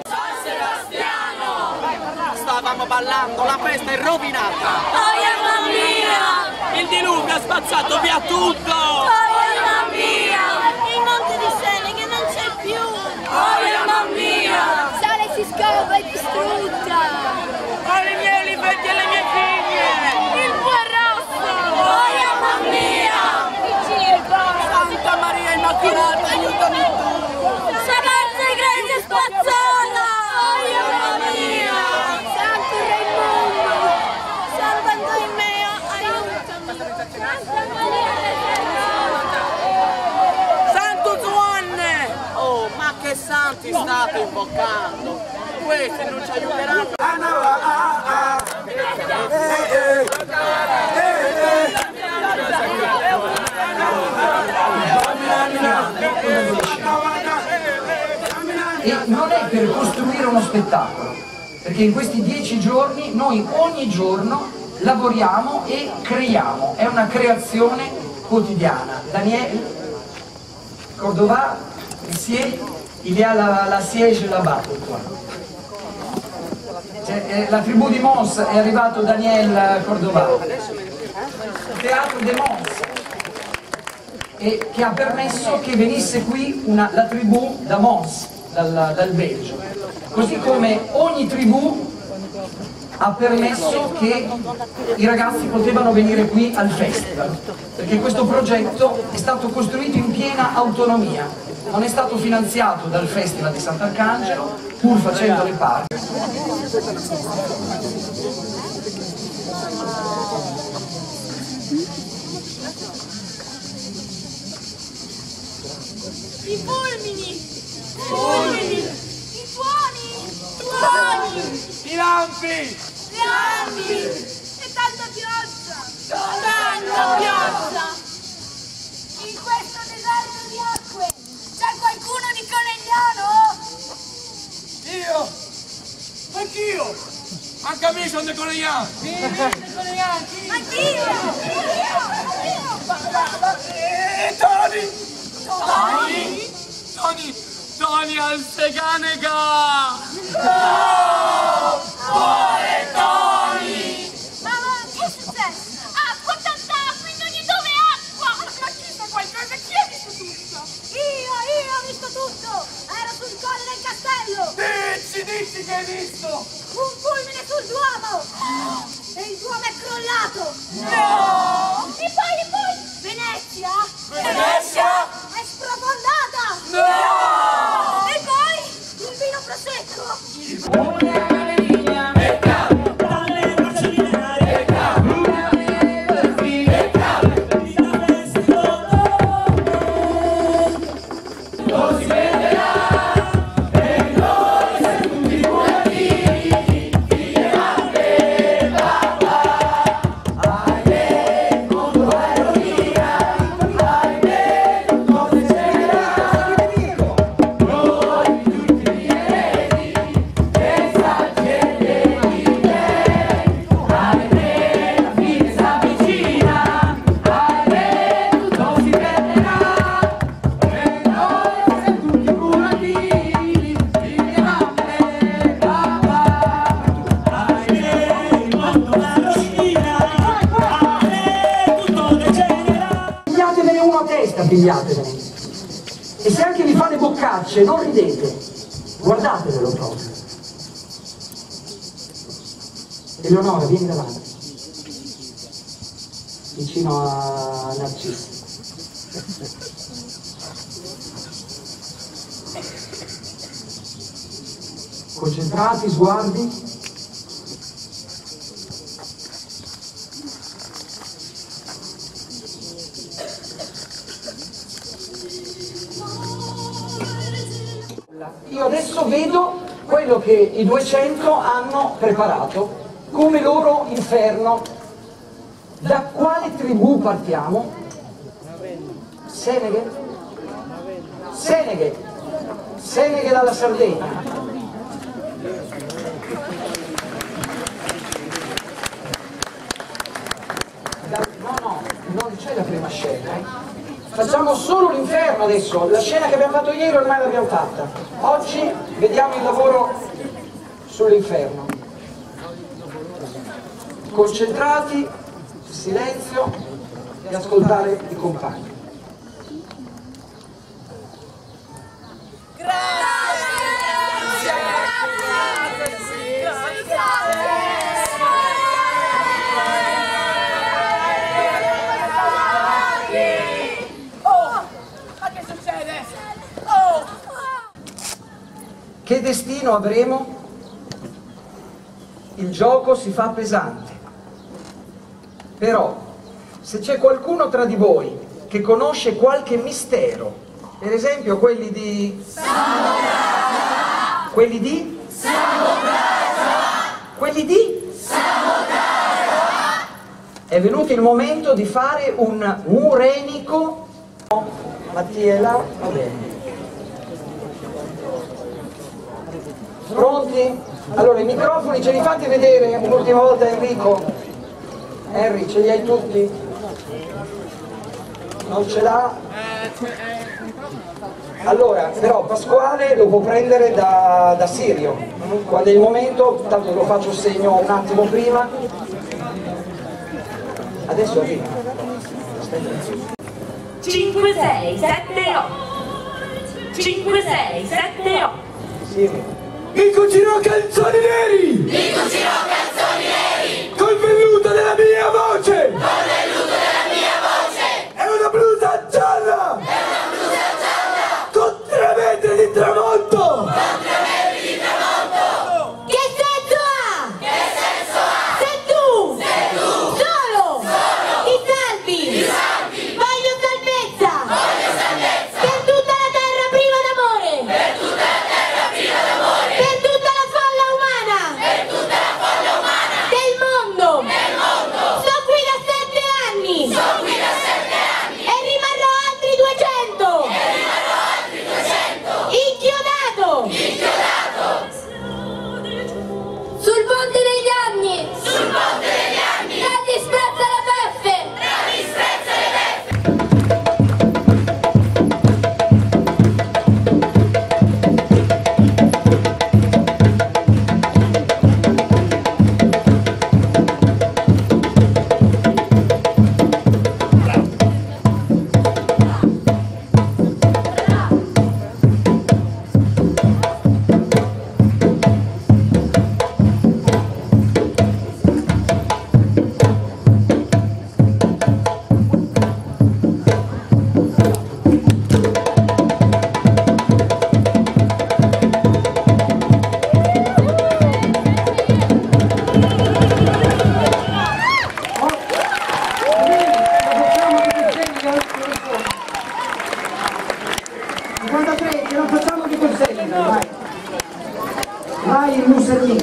San Sebastiano! Stavamo ballando, la festa è rovinata! Oh, mamma mia! Il diluvio ha spazzato via tutto! Oh, mamma mia! Il monte di Sene che non c'è più! Oh, mamma mia! Sale si scava e distrutta! Alle miei olivetti e le mie figlie! Il Buarrosso! Oh, mamma mia! Il circo! Santa Maria Immacolata, aiutami tu! Savanza Iglesia Spazzola! Oh, mamma mia! Santo Raimondo! Salvando in me, aiutami! Santa Maria Santo Giovanni! Oh, ma che santi state invocando? Questi non ci aiuteranno! E non è per costruire uno spettacolo, perché in questi 10 giorni noi ogni giorno lavoriamo e creiamo, è una creazione quotidiana. Daniel Cordova, ici, il y a la siège là-bas. La tribù di Mons è arrivato Daniel Cordova, Teatro de Mons, e che ha permesso che venisse qui la tribù da Mons, dal Belgio, così come ogni tribù ha permesso che i ragazzi potevano venire qui al festival, perché questo progetto è stato costruito in piena autonomia, non è stato finanziato dal Festival di Sant'Arcangelo, pur facendo le parti. I fulmini! I fulmini! I tuoni! I lampi! Lampi! E tanta pioggia! Tanta pioggia! In questo deserto di acque c'è qualcuno di Conegliano? Io! Anch'io! Anche a me sono dei conegliani! Anch'io! Tony! Tony al Seganega! No! Muore Tony! Ma che è successo? Acqua, tanta acqua, in ogni dove acqua! Ma chi sa qualcosa? Chi ha visto tutto? Io ho visto tutto! Ero sul colle del castello! Dici che hai visto! Un fulmine sul Duomo! E il Duomo è crollato! No! E poi! Venezia! Venezia! È sprofondata! No! E poi il vino prosecco! Pigliatevene. E se anche vi fa le boccacce, non ridete, guardatevelo proprio. Eleonora, vieni davanti, vicino a Narciso. Concentrati, sguardi. Io adesso vedo quello che i 200 hanno preparato come loro inferno. Da quale tribù partiamo? Seneghe? Seneghe! Seneghe dalla Sardegna. No, non c'è la prima scena. Facciamo solo l'inferno adesso, la scena che abbiamo fatto ieri ormai l'abbiamo fatta. Oggi vediamo il lavoro sull'inferno. Concentrati, silenzio e ascoltare i compagni. Che destino avremo? Il gioco si fa pesante. Però, se c'è qualcuno tra di voi che conosce qualche mistero, per esempio quelli di... Quelli di? Quelli di? È venuto il momento di fare un murenico. Mattia è là, va bene. Pronti? Allora i microfoni ce li fate vedere un'ultima volta, Enrico? Henry, ce li hai tutti? Non ce l'ha? Allora, però Pasquale lo può prendere da Sirio. Quando è il momento, tanto lo faccio segno un attimo prima. Adesso arriva. 5, 6, 7, 8. 5, 6, 7, 8. Sirio. Mi cucirò calzoni neri! Mi cucirò calzoni neri! Col velluto della mia voce! Col velluto della mia voce! È una blusa gialla! È una blusa gialla! Con 3 metri di tramonto! Con 3 metri di tramonto! Che senso ha? Che senso ha? Se tu solo ti salvi, voglio salvezza per tutta la terra priva d'amore, Per tutta la terra priva d'amore! per tutta la folla umana Per tutta la folla umana! del mondo. Del mondo! Sto qui da 7 anni Sono qui da 7 anni! e rimarrò altri 200 E rimarrò altri 200! inchiodato Inchiodato! sul ponte degli anni Sul ponte degli anni! tra disprezzo la beffe. Tra disprezzo e le beffe! Vai il Mussolini.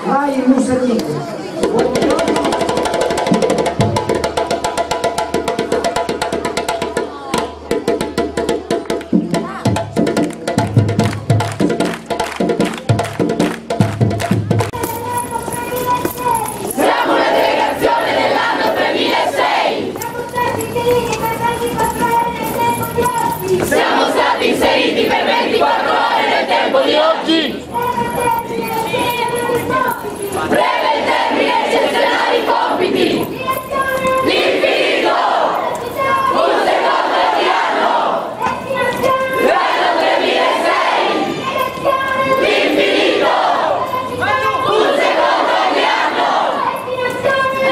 Vai il Mussolini. Siamo una delegazione dell'anno 2006! Siamo stati inseriti per 24 ore! oggi! Breve il termine, eccezionali compiti! L'infinito! Un secondo piano! L'anno 2006! L'infinito! Un secondo piano!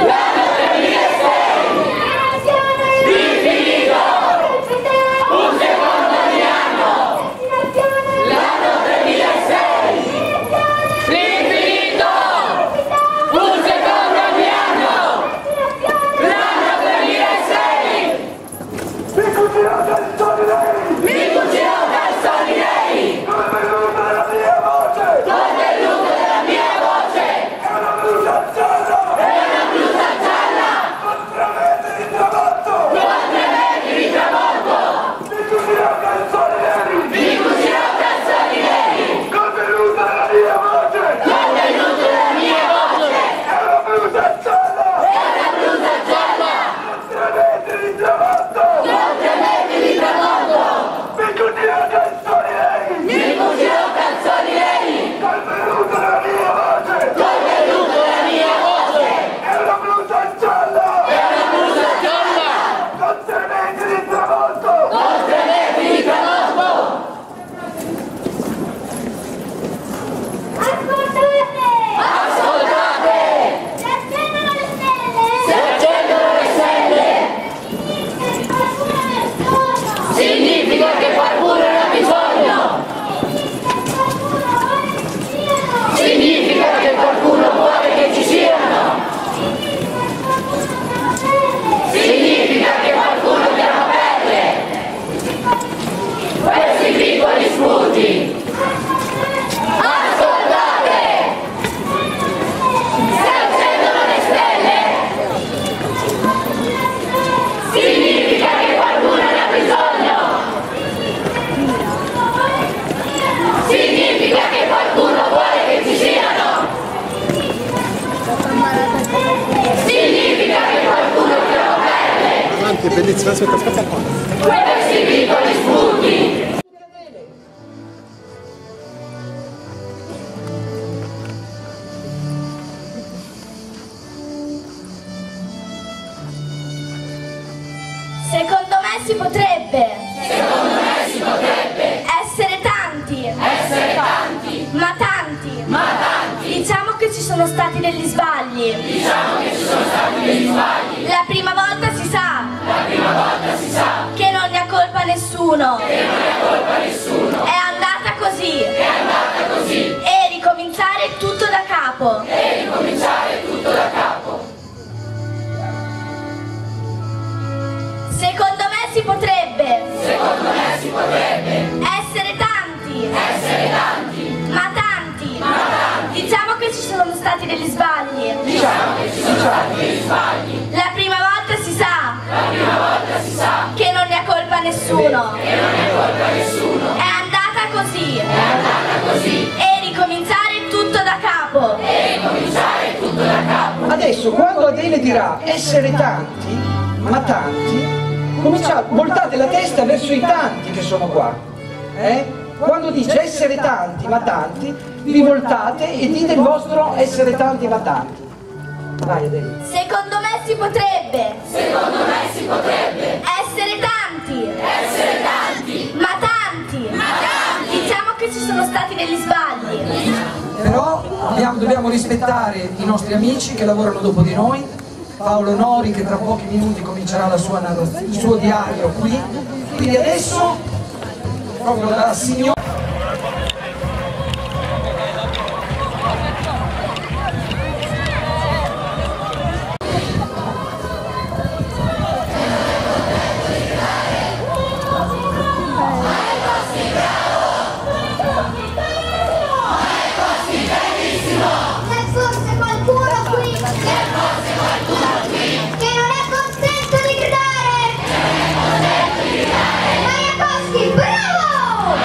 L'anno 2006! L'infinito! Un secondo piano! L'anno 2006! L'infinito! Un secondo piano! L'anno 2006! Mi cucirò calzoni neri! Mi cucirò calzoni neri! Come venuta la mia voce! Col velluto della mia voce! È una blusa gialla! È una blusa gialla! Con 3 metri di tramonto! Con 3 metri di tramonto! Mi cucirò calzoni neri! Mi cucirò calzoni neri! Col venuta la mia voce! Col velluto della mia voce! È una blusa gialla! È una blusa gialla! Con 3 metri di tramonto! Con 3 metri di tramonto! Mi cucirò calzoni neri! Mi cucirò calzoni neri! Col venuta la mia voce! Col velluto della mia voce! È una blusa gialla! È una blusa gialla! Con 3 metri di tramonto! Con 3 metri di tramonto! Ascoltate! Si accendono le stelle! Si accendono le stelle! Significa che qualcuno ne ha bisogno! Significa che qualcuno vuole che ci siano! Significa che qualcuno che ha pelle! Questi piccoli spunti! Ascoltate! Si accendono le stelle! Significa che qualcuno ne ha bisogno! Significa che qualcuno vuole che ci siano! Significa che qualcuno che ha pelle! Avanti, è bellissimo, aspetta qua. Questi piccoli spunti! Secondo me si potrebbe! Secondo me si potrebbe Essere tanti! essere tanti, Ma tanti! ma tanti. Diciamo che ci sono stati degli sbagli! Diciamo che ci sono stati degli sbagli. La prima volta si sa La prima volta si sa che non ne ha colpa nessuno! che non è colpa nessuno. È andata così! È andata così E ricominciare tutto da capo! e ricominciare tutto da capo. Secondo me si potrebbe! Secondo me si potrebbe Essere tanti! essere tanti, Ma tanti! ma tanti. Diciamo che ci sono stati degli sbagli! Diciamo che ci sono stati degli sbagli. La prima volta si sa La prima volta si sa che non ne ha colpa nessuno! che non è colpa nessuno. È andata così! È andata così E ricominciare tutto da capo! e ricominciare tutto da capo. Adesso quando Adele dirà essere tanti, ma tanti, voltate la testa verso i tanti che sono qua. Quando dice essere tanti, ma tanti, vi voltate e dite il vostro essere tanti, ma tanti. Vai Adele. Secondo me si potrebbe! Secondo me si potrebbe Essere tanti! essere tanti, Ma tanti! ma tanti. Diciamo che ci sono stati degli sbagli! Però dobbiamo rispettare i nostri amici che lavorano dopo di noi, Paolo Nori che tra pochi minuti comincerà il suo diario qui, quindi adesso proprio dalla signora. C'è forse qualcuno qui che non è contento di gridare! Majakovski, bravo!